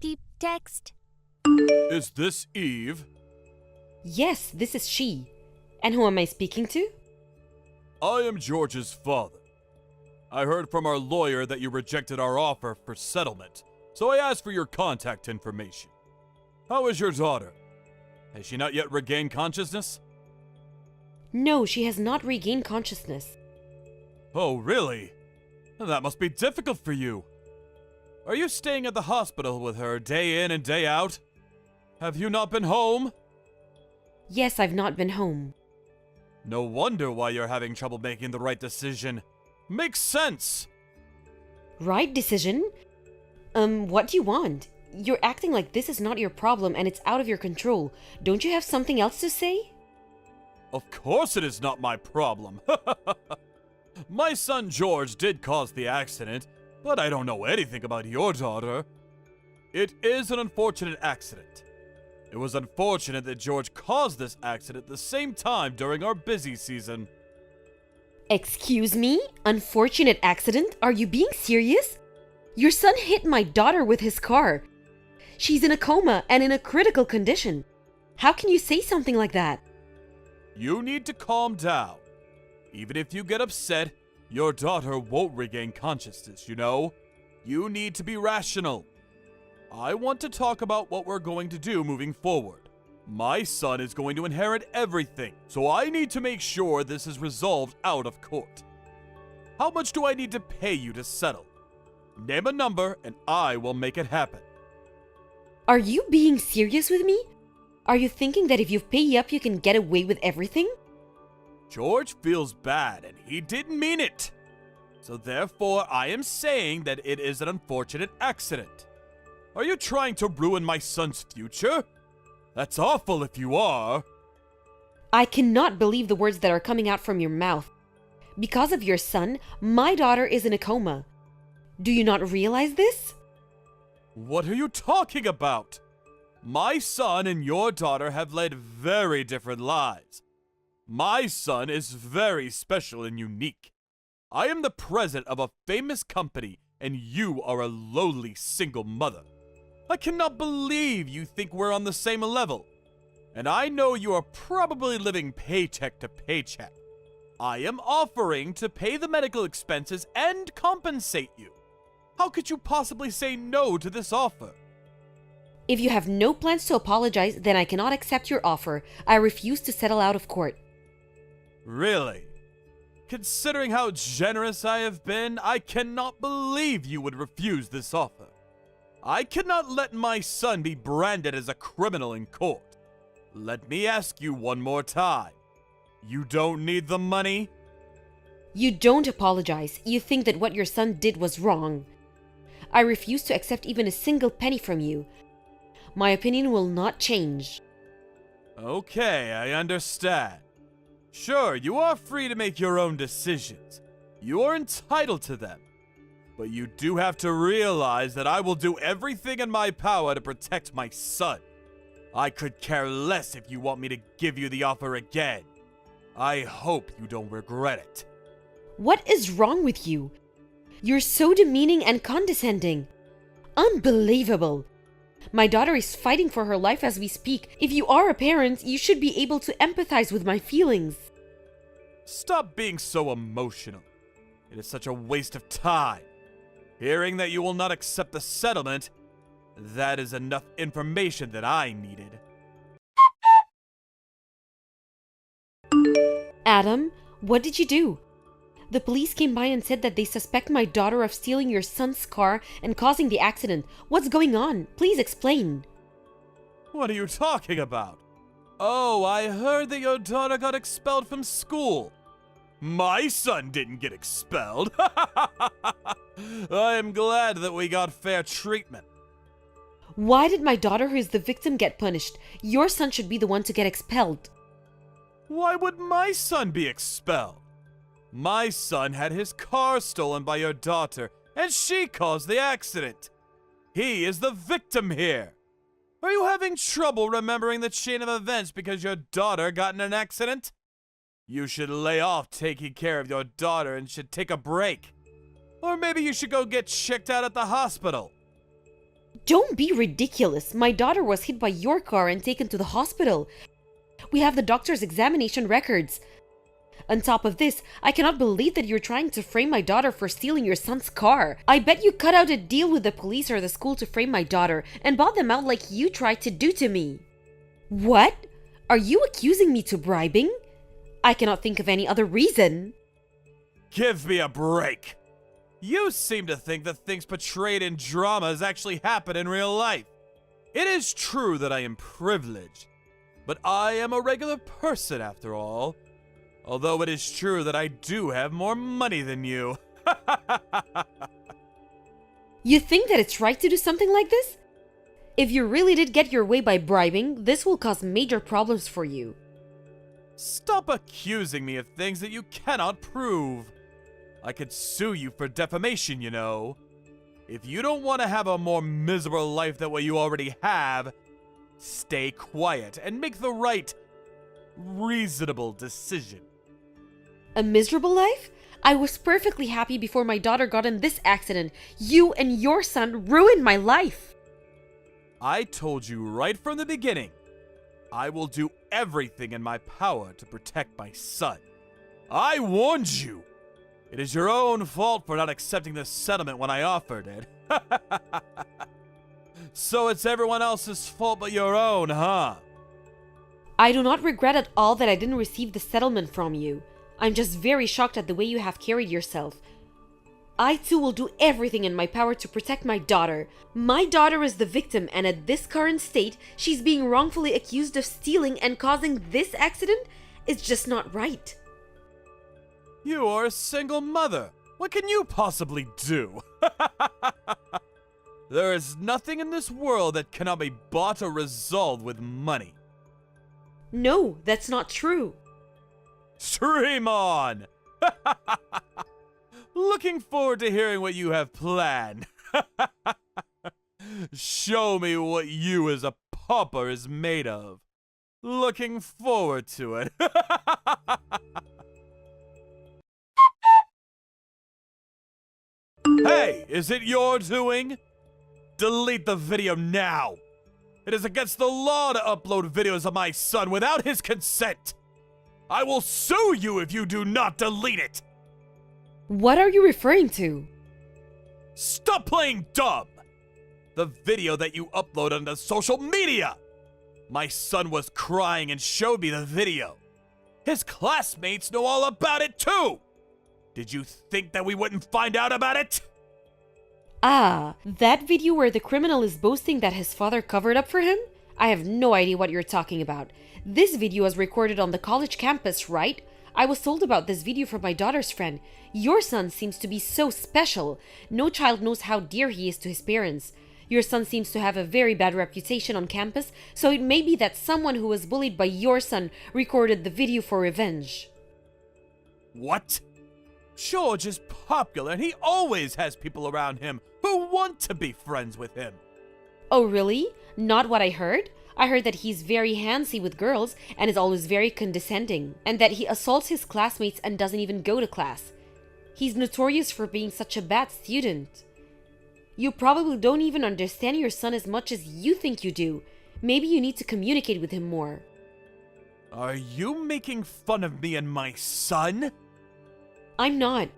safety text. Is this Eve? Yes, this is she. And who am I speaking to? I am George's father. I heard from our lawyer that you rejected our offer for settlement, so I asked for your contact information. How is your daughter? Has she not yet regained consciousness? No, she has not regained consciousness. Oh, really? That must be difficult for you. Are you staying at the hospital with her day in and day out? Have you not been home? Yes, I've not been home. No wonder why you're having trouble making the right decision. Makes sense. Right decision? What do you want? You're acting like this is not your problem and it's out of your control. Don't you have something else to say? Of course it is not my problem. My son George did cause the accident, but I don't know anything about your daughter. It is an unfortunate accident. It was unfortunate that George caused this accident at the same time during our busy season. Excuse me? Unfortunate accident? Are you being serious? Your son hit my daughter with his car. She's in a coma and in a critical condition. How can you say something like that? You need to calm down. Even if you get upset, your daughter won't regain consciousness, you know? You need to be rational. I want to talk about what we're going to do moving forward. My son is going to inherit everything, so I need to make sure this is resolved out of court. How much do I need to pay you to settle? Name a number and I will make it happen. Are you being serious with me? Are you thinking that if you pay up you can get away with everything? George feels bad and he didn't mean it. So therefore I am saying that it is an unfortunate accident. Are you trying to ruin my son's future? That's awful if you are. I cannot believe the words that are coming out from your mouth. Because of your son, my daughter is in a coma. Do you not realize this? What are you talking about? My son and your daughter have led very different lives. My son is very special and unique. I am the president of a famous company, and you are a lowly single mother. I cannot believe you think we're on the same level. And I know you are probably living paycheck to paycheck. I am offering to pay the medical expenses and compensate you. How could you possibly say no to this offer? If you have no plans to apologize, then I cannot accept your offer. I refuse to settle out of court. Really? Considering how generous I have been, I cannot believe you would refuse this offer. I cannot let my son be branded as a criminal in court. Let me ask you one more time. You don't need the money? You don't apologize. You think that what your son did was wrong. I refuse to accept even a single penny from you. My opinion will not change. Okay, I understand. Sure, you are free to make your own decisions. You are entitled to them. But you do have to realize that I will do everything in my power to protect my son. I could care less if you want me to give you the offer again. I hope you don't regret it. What is wrong with you? You're so demeaning and condescending. Unbelievable. My daughter is fighting for her life as we speak. If you are a parent, you should be able to empathize with my feelings. Stop being so emotional. It is such a waste of time. Hearing that you will not accept the settlement, that is enough information that I needed. Adam, what did you do? The police came by and said that they suspect my daughter of stealing your son's car and causing the accident. What's going on? Please explain. What are you talking about? Oh, I heard that your daughter got expelled from school. My son didn't get expelled. I am glad that we got fair treatment. Why did my daughter, who is the victim, get punished? Your son should be the one to get expelled. Why would my son be expelled? My son had his car stolen by your daughter, and she caused the accident. He is the victim here. Are you having trouble remembering the chain of events because your daughter got in an accident? You should lay off taking care of your daughter and should take a break. Or maybe you should go get checked out at the hospital. Don't be ridiculous. My daughter was hit by your car and taken to the hospital. We have the doctor's examination records. On top of this, I cannot believe that you're trying to frame my daughter for stealing your son's car. I bet you cut out a deal with the police or the school to frame my daughter and bought them out like you tried to do to me. What? Are you accusing me to bribing? I cannot think of any other reason. Give me a break. You seem to think that things portrayed in dramas actually happen in real life. It is true that I am privileged, but I am a regular person after all. Although it is true that I do have more money than you. You think that it's right to do something like this? If you really did get your way by bribing, this will cause major problems for you. Stop accusing me of things that you cannot prove. I could sue you for defamation, you know. If you don't want to have a more miserable life than what you already have, stay quiet and make the right, reasonable decision. A miserable life? I was perfectly happy before my daughter got in this accident. You and your son ruined my life. I told you right from the beginning, I will do everything in my power to protect my son. I warned you. It is your own fault for not accepting the settlement when I offered it. So it's everyone else's fault but your own, huh? I do not regret at all that I didn't receive the settlement from you. I'm just very shocked at the way you have carried yourself. I too will do everything in my power to protect my daughter. My daughter is the victim, and at this current state, she's being wrongfully accused of stealing and causing this accident? It's just not right. You are a single mother. What can you possibly do? There is nothing in this world that cannot be bought or resolved with money. No, that's not true. Stream on! Looking forward to hearing what you have planned. Show me what you as a pauper is made of. Looking forward to it. Hey, is it your doing? Delete the video now. It is against the law to upload videos of my son without his consent. I will sue you if you do not delete it. What are you referring to? Stop playing dumb. The video that you upload onto social media. My son was crying and showed me the video. His classmates know all about it too. Did you think that we wouldn't find out about it? Ah, that video where the criminal is boasting that his father covered up for him? I have no idea what you're talking about. This video was recorded on the college campus, right? I was told about this video from my daughter's friend. Your son seems to be so special. No child knows how dear he is to his parents. Your son seems to have a very bad reputation on campus, so it may be that someone who was bullied by your son recorded the video for revenge. What? George is popular and he always has people around him who want to be friends with him. Oh really? Not what I heard? I heard that he's very handsy with girls and is always very condescending, and that he assaults his classmates and doesn't even go to class. He's notorious for being such a bad student. You probably don't even understand your son as much as you think you do. Maybe you need to communicate with him more. Are you making fun of me and my son? I'm not.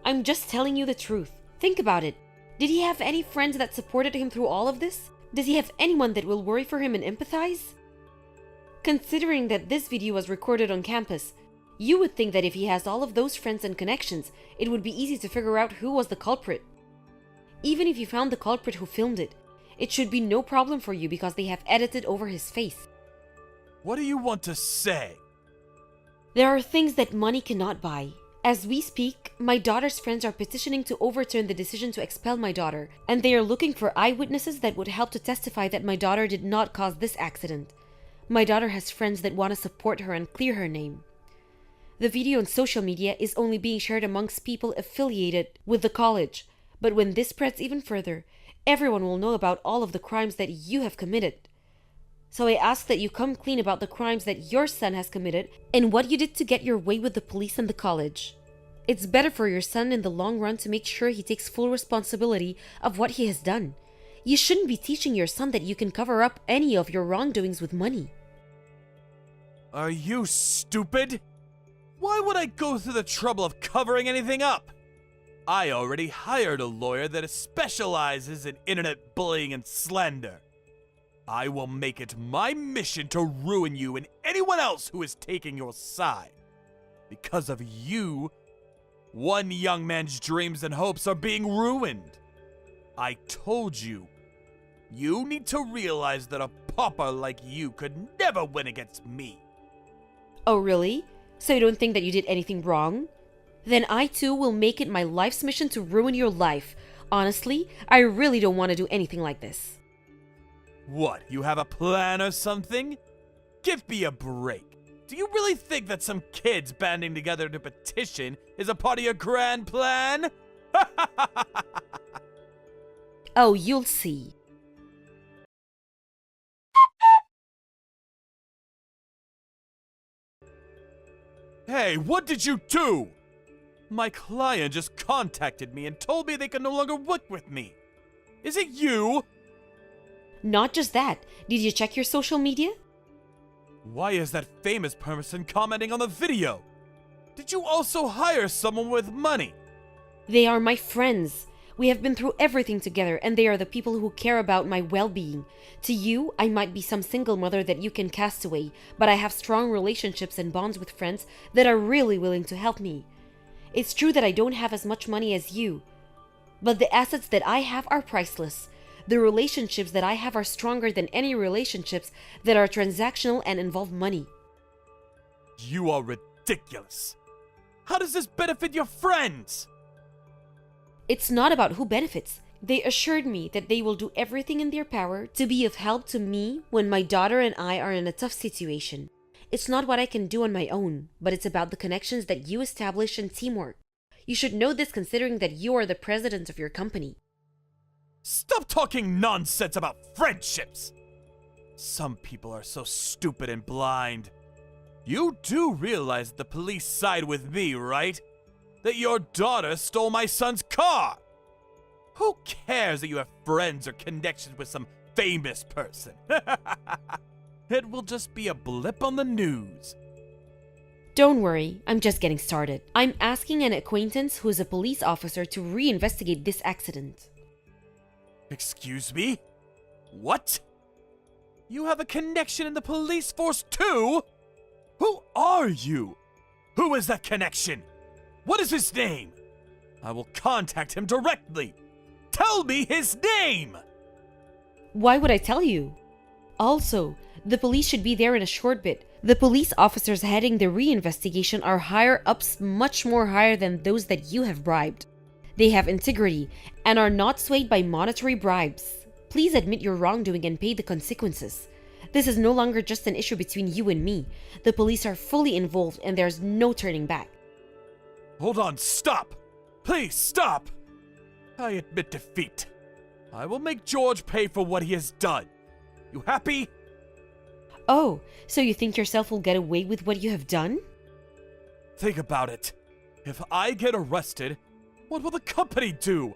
I'm just telling you the truth. Think about it. Did he have any friends that supported him through all of this? Does he have anyone that will worry for him and empathize? Considering that this video was recorded on campus, you would think that if he has all of those friends and connections, it would be easy to figure out who was the culprit. Even if you found the culprit who filmed it, it should be no problem for you because they have edited over his face. What do you want to say? There are things that money cannot buy. As we speak, my daughter's friends are petitioning to overturn the decision to expel my daughter, and they are looking for eyewitnesses that would help to testify that my daughter did not cause this accident. My daughter has friends that want to support her and clear her name. The video on social media is only being shared amongst people affiliated with the college, but when this spreads even further, everyone will know about all of the crimes that you have committed. So I ask that you come clean about the crimes that your son has committed and what you did to get your way with the police and the college. It's better for your son in the long run to make sure he takes full responsibility of what he has done. You shouldn't be teaching your son that you can cover up any of your wrongdoings with money. Are you stupid? Why would I go through the trouble of covering anything up? I already hired a lawyer that specializes in internet bullying and slander. I will make it my mission to ruin you and anyone else who is taking your side. Because of you, one young man's dreams and hopes are being ruined. I told you, you need to realize that a pauper like you could never win against me. Oh, really? So you don't think that you did anything wrong? Then I too will make it my life's mission to ruin your life. Honestly, I really don't want to do anything like this. What, you have a plan or something? Give me a break. Do you really think that some kids banding together to petition is a part of your grand plan? Oh, you'll see. Hey, what did you do? My client just contacted me and told me they can no longer work with me. Is it you? Not just that. Did you check your social media? Why is that famous person commenting on the video? Did you also hire someone with money? They are my friends. We have been through everything together, and they are the people who care about my well-being. To you, I might be some single mother that you can cast away, but I have strong relationships and bonds with friends that are really willing to help me. It's true that I don't have as much money as you, but the assets that I have are priceless. The relationships that I have are stronger than any relationships that are transactional and involve money. You are ridiculous. How does this benefit your friends? It's not about who benefits. They assured me that they will do everything in their power to be of help to me when my daughter and I are in a tough situation. It's not what I can do on my own, but it's about the connections that you establish and teamwork. You should know this considering that you are the president of your company. Stop talking nonsense about friendships! Some people are so stupid and blind. You do realize the police side with me, right? That your daughter stole my son's car! Who cares that you have friends or connections with some famous person? It will just be a blip on the news. Don't worry, I'm just getting started. I'm asking an acquaintance who is a police officer to reinvestigate this accident. Excuse me? What? You have a connection in the police force too? Who are you? Who is that connection? What is his name? I will contact him directly. Tell me his name! Why would I tell you? Also, the police should be there in a short bit. The police officers heading the reinvestigation are higher ups, much more higher than those that you have bribed. They have integrity and are not swayed by monetary bribes. Please admit your wrongdoing and pay the consequences. This is no longer just an issue between you and me. The police are fully involved and there's no turning back. Hold on, stop! Please stop! I admit defeat. I will make George pay for what he has done. You happy? Oh, so you think yourself will get away with what you have done? Think about it. If I get arrested, what will the company do?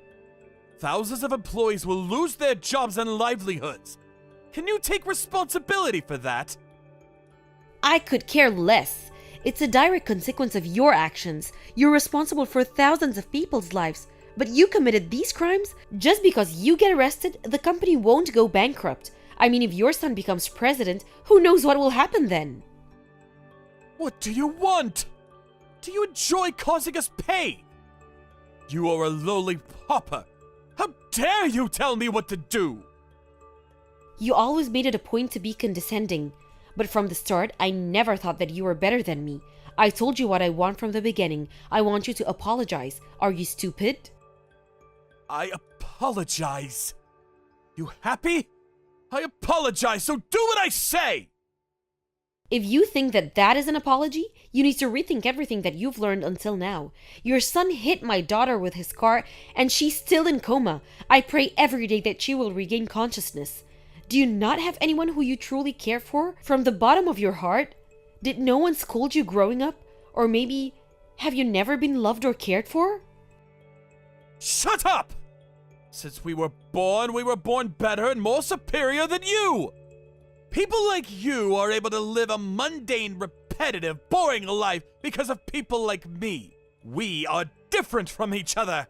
Thousands of employees will lose their jobs and livelihoods. Can you take responsibility for that? I could care less. It's a direct consequence of your actions. You're responsible for thousands of people's lives. But you committed these crimes? Just because you get arrested, the company won't go bankrupt. I mean, if your son becomes president, who knows what will happen then? What do you want? Do you enjoy causing us pain? You are a lowly pauper. How dare you tell me what to do? You always made it a point to be condescending. But from the start, I never thought that you were better than me. I told you what I want from the beginning. I want you to apologize. Are you stupid? I apologize. You happy? I apologize, so do what I say! If you think that that is an apology, you need to rethink everything that you've learned until now. Your son hit my daughter with his car, and she's still in coma. I pray every day that she will regain consciousness. Do you not have anyone who you truly care for from the bottom of your heart? Did no one scold you growing up? Or maybe, have you never been loved or cared for? Shut up! Since we were born better and more superior than you! People like you are able to live a mundane, repetitive, boring life because of people like me. We are different from each other.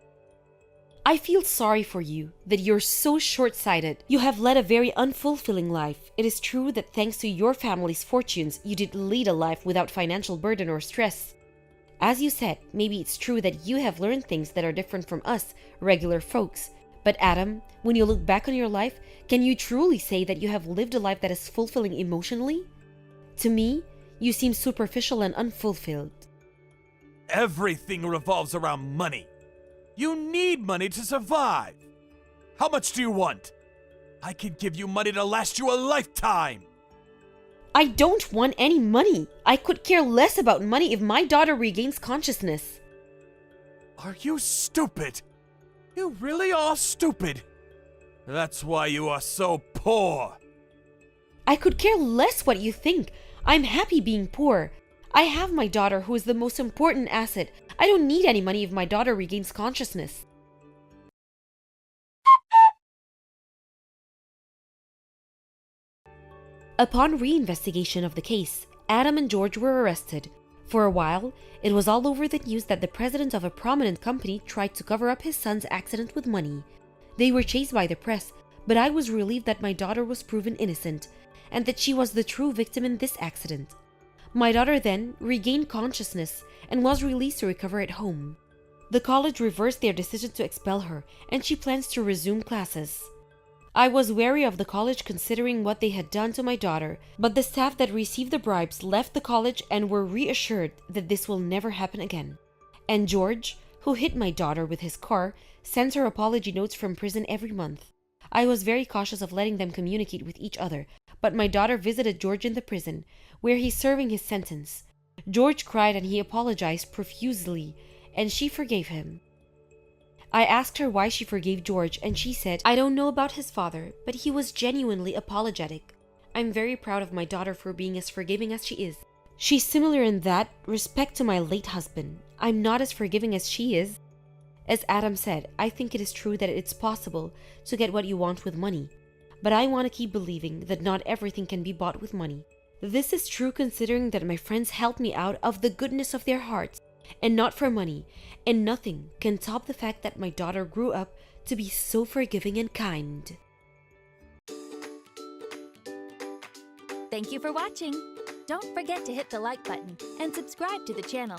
I feel sorry for you, that you're so short-sighted. You have led a very unfulfilling life. It is true that thanks to your family's fortunes, you did lead a life without financial burden or stress. As you said, maybe it's true that you have learned things that are different from us, regular folks. But Adam, when you look back on your life, can you truly say that you have lived a life that is fulfilling emotionally? To me, you seem superficial and unfulfilled. Everything revolves around money. You need money to survive. How much do you want? I can give you money to last you a lifetime. I don't want any money. I could care less about money if my daughter regains consciousness. Are you stupid? You really are stupid. That's why you are so poor. I could care less what you think. I'm happy being poor. I have my daughter, who is the most important asset. I don't need any money if my daughter regains consciousness. Upon reinvestigation of the case, Adam and George were arrested. For a while, it was all over the news that the president of a prominent company tried to cover up his son's accident with money. They were chased by the press, but I was relieved that my daughter was proven innocent, and that she was the true victim in this accident. My daughter then regained consciousness and was released to recover at home. The college reversed their decision to expel her, and she plans to resume classes. I was wary of the college considering what they had done to my daughter, but the staff that received the bribes left the college and were reassured that this will never happen again. And George, who hit my daughter with his car, sends her apology notes from prison every month. I was very cautious of letting them communicate with each other, but my daughter visited George in the prison, where he's serving his sentence. George cried and he apologized profusely, and she forgave him. I asked her why she forgave George, and she said, "I don't know about his father, but he was genuinely apologetic. I'm very proud of my daughter for being as forgiving as she is. She's similar in that respect to my late husband. I'm not as forgiving as she is." As Adam said, I think it is true that it's possible to get what you want with money, but I want to keep believing that not everything can be bought with money. This is true considering that my friends helped me out of the goodness of their hearts, and not for money, and nothing can top the fact that my daughter grew up to be so forgiving and kind. Thank you for watching. Don't forget to hit the like button and subscribe to the channel.